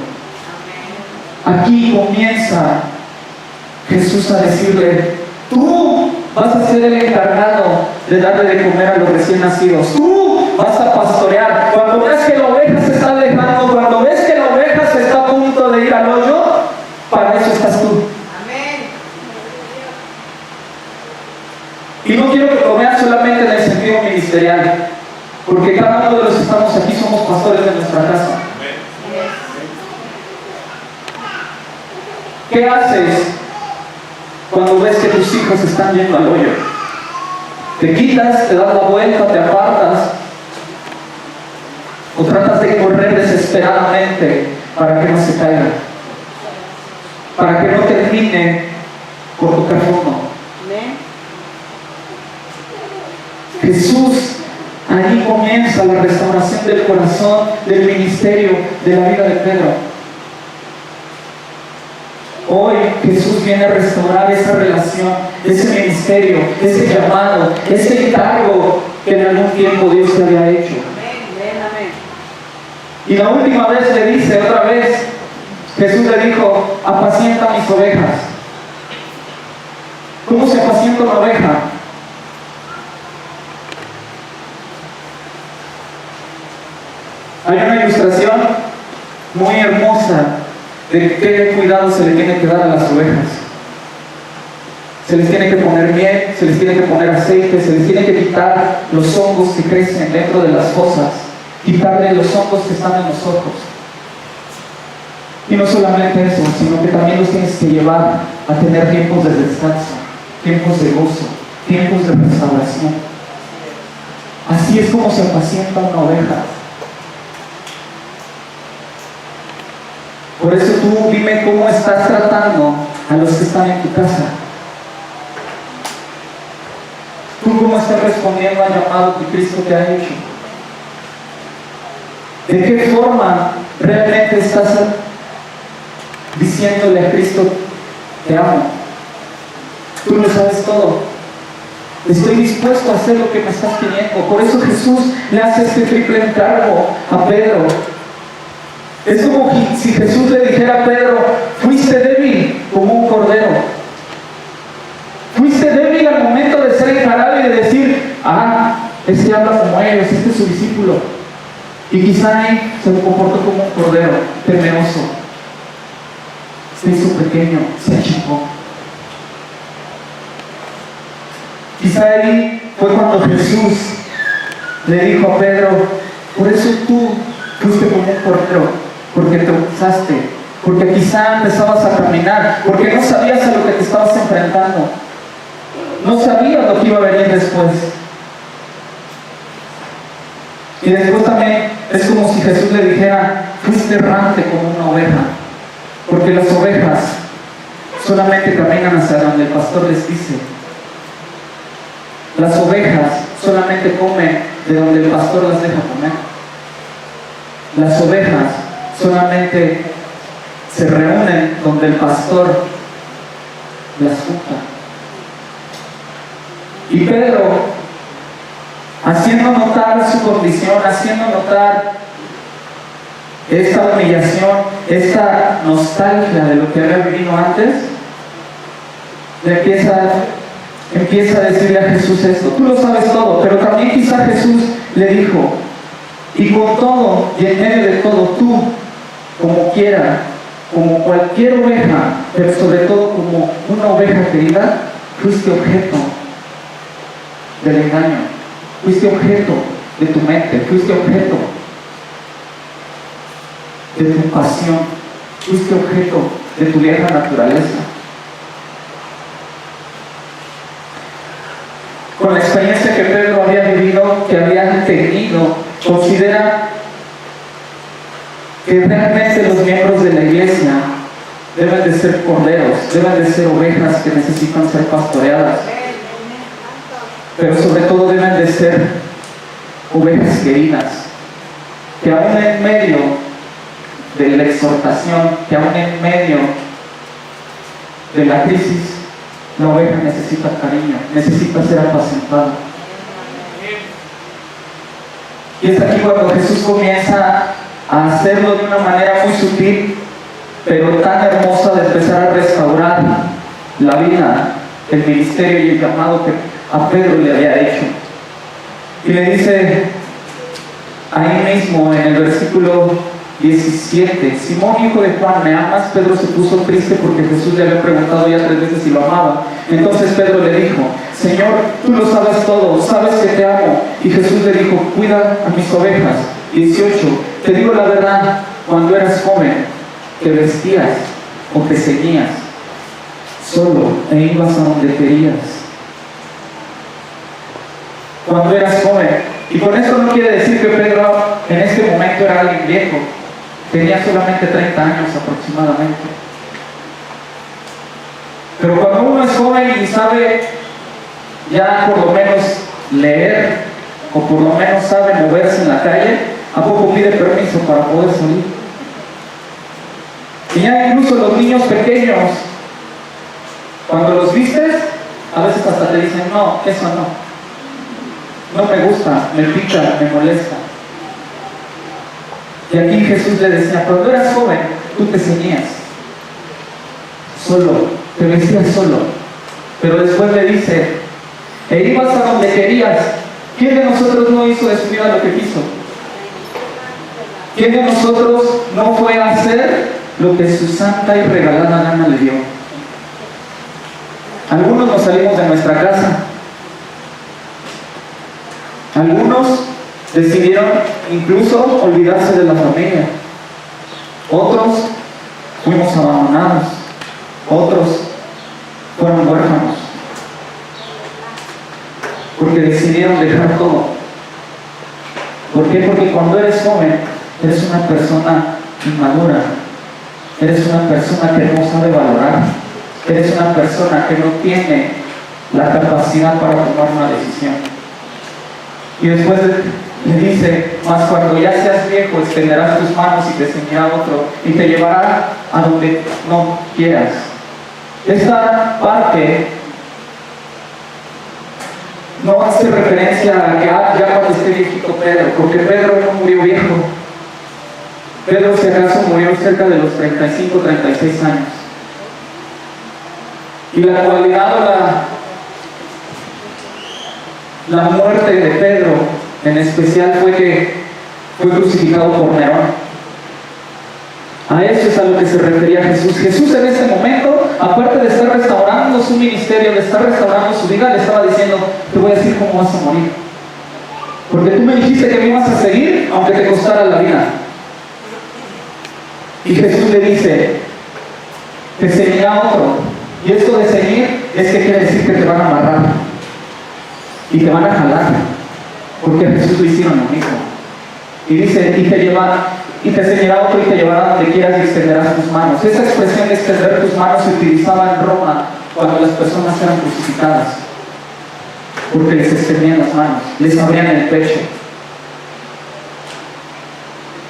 Aquí comienza Jesús a decirle, tú vas a ser el encargado de darle de comer a los recién nacidos. Tú vas a pastorear. Cuando ves que la oveja se está alejando, cuando ves que la oveja se está a punto de ir al hoyo, para eso estás tú. Amén. Y no quiero que lo veas solamente en el sentido ministerial, porque cada uno de los que estamos aquí somos pastores de nuestra casa. ¿Qué haces cuando ves que tus hijos están yendo al hoyo? Te quitas, te das la vuelta, te apartas, o tratas de correr desesperadamente para que no se caigan, para que no termine por tocar fondo. Jesús, allí comienza la restauración del corazón, del ministerio, de la vida de Pedro. Hoy Jesús viene a restaurar esa relación, ese ministerio, ese llamado, ese encargo que en algún tiempo Dios te había hecho. Y la última vez le dice, otra vez, Jesús le dijo, apacienta mis ovejas. ¿Cómo se apacienta una oveja? Hay una ilustración muy hermosa de qué cuidado se le tiene que dar a las ovejas. Se les tiene que poner miel, se les tiene que poner aceite, se les tiene que quitar los hongos que crecen dentro de las fosas, quitarle los hongos que están en los ojos. Y no solamente eso, sino que también los tienes que llevar a tener tiempos de descanso, tiempos de gozo, tiempos de restauración. Así es como se apacienta una oveja. Por eso tú dime cómo estás tratando a los que están en tu casa. ¿Tú cómo estás respondiendo al llamado que Cristo te ha hecho? ¿De qué forma realmente estás diciéndole a Cristo, te amo? Tú lo sabes todo. Estoy dispuesto a hacer lo que me estás pidiendo. Por eso Jesús le hace este triple encargo a Pedro. Es como si Jesús le dijera a Pedro, fuiste débil como un cordero. Fuiste débil al momento de ser encarado y de decir, este habla como ellos, este es su discípulo. Y quizá él se comportó como un cordero, temeroso. Se hizo pequeño, se achicó. Quizá ahí fue cuando Jesús le dijo a Pedro, por eso tú fuiste como un cordero, porque te usaste, porque quizá empezabas a caminar, porque no sabías a lo que te estabas enfrentando, no sabías lo que iba a venir después. Y después también es como si Jesús le dijera, fuiste errante como una oveja, porque las ovejas solamente caminan hacia donde el pastor les dice. Las ovejas solamente comen de donde el pastor las deja comer. Las ovejas solamente se reúnen donde el pastor las junta. Y Pedro, haciendo notar su condición, haciendo notar esta humillación, esta nostalgia de lo que había vivido antes, le empieza a decirle a Jesús esto. Tú lo sabes todo, pero también quizá Jesús le dijo, y con todo y en medio de todo, tú, como quiera, como cualquier oveja, pero sobre todo como una oveja querida, fuiste objeto del engaño, fuiste objeto de tu mente, fuiste objeto de tu pasión, fuiste objeto de tu vieja naturaleza. Con la experiencia que Pedro había vivido, que había tenido, considera que realmente los miembros de la iglesia deben de ser corderos, deben de ser ovejas que necesitan ser pastoreadas, pero sobre todo deben de ser ovejas queridas, que aún en medio de la exhortación, que aún en medio de la crisis, la oveja necesita cariño, necesita ser apacentada. Y es aquí cuando Jesús comienza a hacerlo de una manera muy sutil, pero tan hermosa, de empezar a restaurar la vida, el ministerio y el llamado que a Pedro le había hecho. Y le dice ahí mismo en el versículo 17, Simón, hijo de Juan, ¿me amas? Pedro se puso triste porque Jesús le había preguntado ya 3 veces si lo amaba. Entonces Pedro le dijo, Señor, tú lo sabes todo, sabes que te amo. Y Jesús le dijo, cuida a mis ovejas. 18, te digo la verdad, cuando eras joven, te vestías o te ceñías solo e ibas a donde querías. Cuando eras joven. Y con esto no quiere decir que Pedro en este momento era alguien viejo. Tenía solamente 30 años aproximadamente. Pero cuando uno es joven y sabe ya por lo menos leer, o por lo menos sabe moverse en la calle, ¿a poco pide permiso para poder salir? Y ya incluso los niños pequeños, cuando los vistes, a veces hasta te dicen, no, eso no me gusta, me pica, me molesta. Y aquí Jesús le decía, cuando eras joven, tú te ceñías solo, te vestías solo, pero después le dice, e ibas a donde querías. ¿Quién de nosotros no hizo de su vida lo que quiso? ¿Quién de nosotros no fue a hacer lo que su santa y regalada gana le dio? Algunos nos salimos de nuestra casa. Algunos decidieron incluso olvidarse de la familia. Otros fuimos abandonados. Otros fueron huérfanos. Porque decidieron dejar todo. ¿Por qué? Porque cuando eres joven, eres una persona inmadura. Eres una persona que no sabe valorar. Eres una persona que no tiene la capacidad para tomar una decisión. Y después le dice, mas cuando ya seas viejo, extenderás tus manos y te ceñirá otro, y te llevará a donde no quieras. Esta parte no hace referencia a que ya cuando esté viejito Pedro, porque Pedro no murió viejo. Pedro, si acaso, murió cerca de los 35, 36 años. Y la cualidad o la muerte de Pedro en especial fue que fue crucificado por Nerón. A eso es a lo que se refería Jesús. Jesús en este momento, aparte de estar restaurando su ministerio, de estar restaurando su vida, le estaba diciendo, te voy a decir cómo vas a morir. Porque tú me dijiste que me ibas a seguir, aunque te costara la vida. Y Jesús le dice, te ceñirá otro. Y esto de ceñir es que quiere decir que te van a amarrar. Y te van a jalar. Porque a Jesús lo hicieron lo mismo. Y dice, y te ceñirá otro y te llevará donde quieras y extenderás tus manos. Esa expresión de extender tus manos se utilizaba en Roma cuando las personas eran crucificadas. Porque les extendían las manos, les abrían el pecho,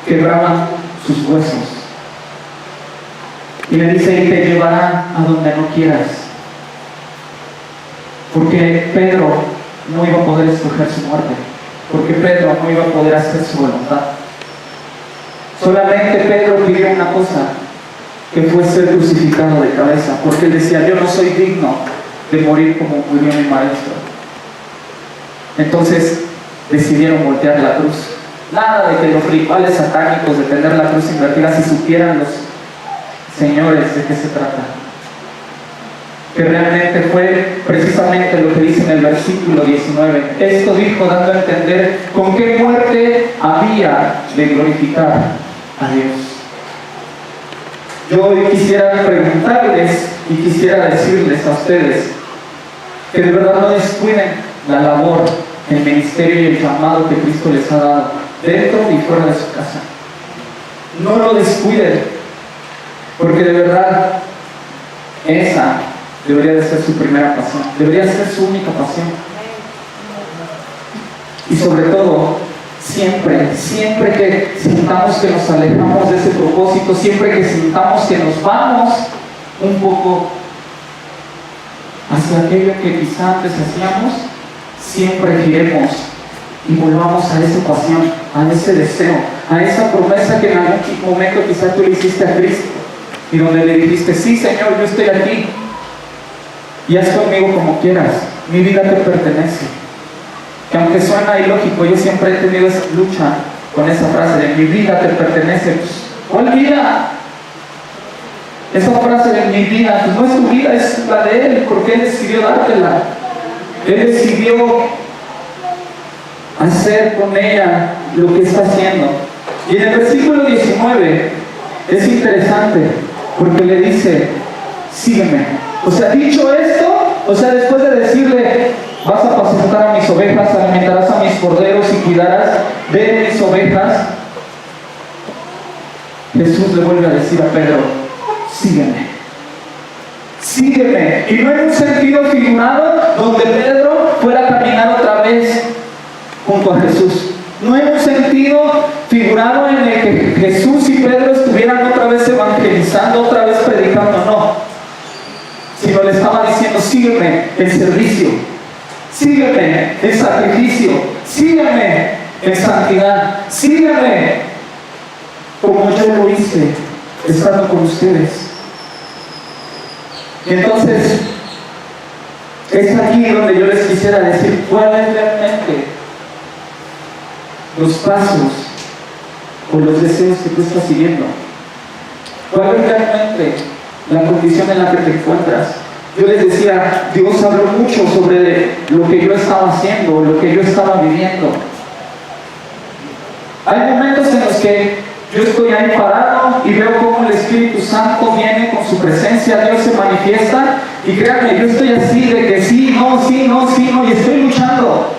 quebraban sus huesos. Y le dice, y te llevará a donde no quieras. Porque Pedro no iba a poder escoger su muerte. Porque Pedro no iba a poder hacer su voluntad. Solamente Pedro pidió una cosa, que fue ser crucificado de cabeza. Porque él decía, yo no soy digno de morir como murió mi maestro. Entonces decidieron voltear la cruz. Nada de que los rituales satánicos de tener la cruz invertida, si supieran los señores de qué se trata. Que realmente fue precisamente lo que dice en el versículo 19. Esto dijo dando a entender con qué muerte había de glorificar a Dios. Yo hoy quisiera preguntarles y quisiera decirles a ustedes que de verdad no descuiden la labor, el ministerio y el llamado que Cristo les ha dado dentro y fuera de su casa. No lo descuiden. Porque de verdad, esa debería de ser su primera pasión, debería ser su única pasión. Y sobre todo, siempre que sintamos que nos alejamos de ese propósito, siempre que sintamos que nos vamos un poco hacia aquello que quizá antes hacíamos, siempre giremos y volvamos a esa pasión, a ese deseo, a esa promesa que en algún momento quizá tú le hiciste a Cristo. Y donde le dijiste, sí Señor, yo estoy aquí y haz conmigo como quieras, mi vida te pertenece. Que aunque suena ilógico, yo siempre he tenido esa lucha con esa frase de mi vida te pertenece. Pues, ¿cuál vida? Esa frase de mi vida, pues no es tu vida, es la de Él, porque Él decidió dártela. Él decidió hacer con ella lo que está haciendo. Y en el versículo 19 es interesante, porque le dice, sígueme. O sea, dicho esto, después de decirle, vas a apacentar a mis ovejas, alimentarás a mis corderos y cuidarás de mis ovejas, Jesús le vuelve a decir a Pedro, sígueme. Sígueme. Y no en un sentido figurado, donde Pedro fuera a caminar otra vez junto a Jesús. No en un sentido figurado en el que Jesús y Pedro estuvieran otra vez evangelizando sígueme en servicio, sígueme en sacrificio, sígueme en santidad, sígueme como yo lo hice estando con ustedes. Y entonces es aquí donde yo les quisiera decir cuáles realmente los pasos o los deseos que tú estás siguiendo. ¿Cuál es realmente la condición en la que te encuentras? Yo les decía, Dios habló mucho sobre lo que yo estaba haciendo, lo que yo estaba viviendo. Hay momentos en los que yo estoy ahí parado y veo cómo el Espíritu Santo viene con su presencia, Dios se manifiesta, y créanme, yo estoy así de que sí, no, y estoy luchando.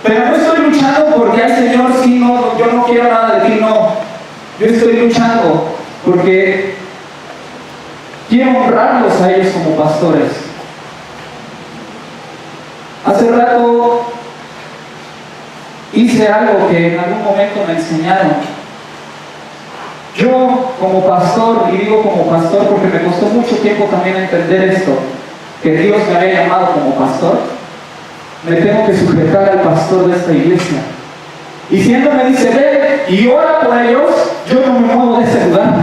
Pero no estoy luchando porque, ay Señor, sí, no, yo no quiero nada de ti, no. Yo estoy luchando porque quiero honrarlos a ellos como pastores. Hace rato hice algo que en algún momento me enseñaron. Yo como pastor, y digo como pastor porque me costó mucho tiempo también entender esto, que Dios me había llamado como pastor, me tengo que sujetar al pastor de esta iglesia. Y si él me dice, ve y ora por ellos, yo no me muevo de ese lugar.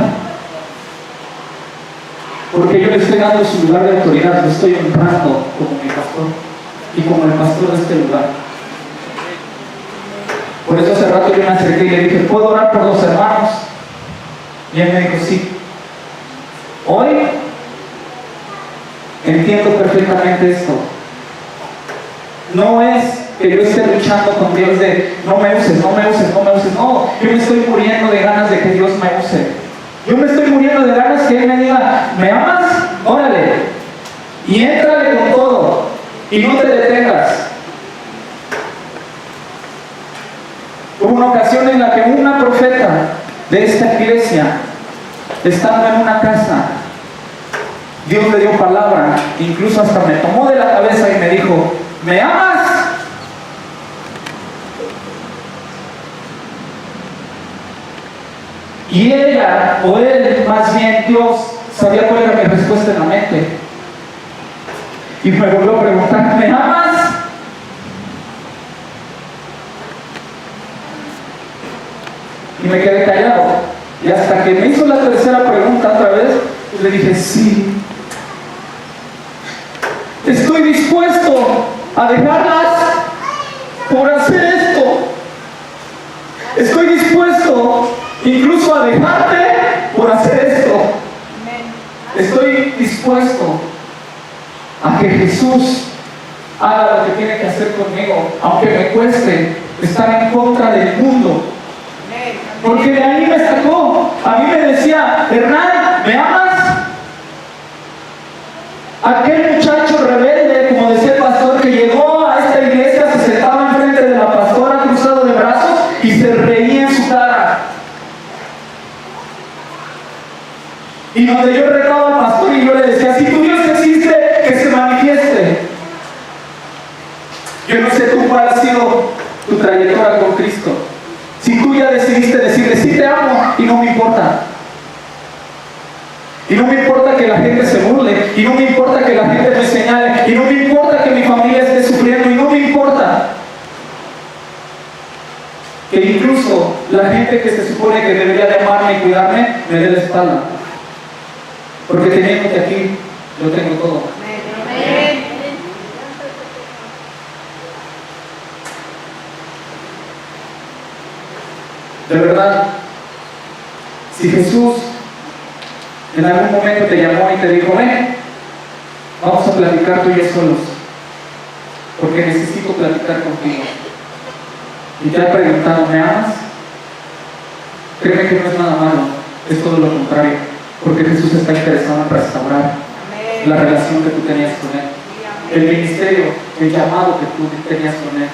Porque yo le estoy dando su lugar de autoridad, lo estoy honrando como mi pastor y como el pastor de este lugar. Por eso hace rato yo me acerqué y le dije, ¿puedo orar por los hermanos? Y él me dijo, sí. Hoy entiendo perfectamente esto. No es que yo esté luchando con Dios de no me uses. No, yo me estoy muriendo de ganas de que Dios me use. Yo me estoy muriendo de ganas que Él me diga, ¿me amas? Órale. Y éntrale con todo. Y no te detengas. Hubo una ocasión en la que una profeta de esta iglesia, estando en una casa, Dios le dio palabra, incluso hasta me tomó de la cabeza y me dijo, ¿me amas? Y ella, o él, más bien Dios, sabía cuál era mi respuesta en la mente. Y me volvió a preguntar, ¿me amas? Y me quedé callado. Y hasta que me hizo la tercera pregunta otra vez, le dije, sí. Estoy dispuesto a dejarlas por hacer esto. Estoy dispuesto incluso a dejarte por hacer esto. Estoy dispuesto a que Jesús haga lo que tiene que hacer conmigo, aunque me cueste estar en contra del mundo. Porque de ahí me sacó. A mí me decía, Hernán, ¿me amas? Aquel muchacho rebelde, como decía el pastor, que llegó a esta iglesia, se sentaba enfrente de la pastora cruzado de brazos y se reía en su cara. Y donde yo retaba al pastor y yo le decía, si tu Dios existe, que se manifieste. Yo no sé tú cuál ha sido tu trayectoria con Cristo. Si tú ya decidiste decirle, sí te amo, y no me importa. Y no me importa que la gente se burle, y no me importa que la gente me señale, y no me importa que mi familia esté sufriendo, y no me importa que incluso la gente que se supone que debería de amarme y cuidarme, me dé la espalda. Porque teniendo que aquí, lo tengo todo. Amén. De verdad, si Jesús en algún momento te llamó y te dijo, ven, vamos a platicar tú y yo solos, porque necesito platicar contigo, y te ha preguntado, ¿me amas? Créeme que no es nada malo, es todo lo contrario, porque Jesús está interesado en restaurar la relación que tú tenías con Él, el ministerio, el llamado que tú tenías con Él.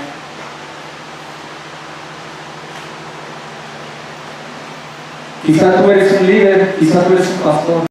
Quizá tú eres un líder, quizá tú eres un pastor.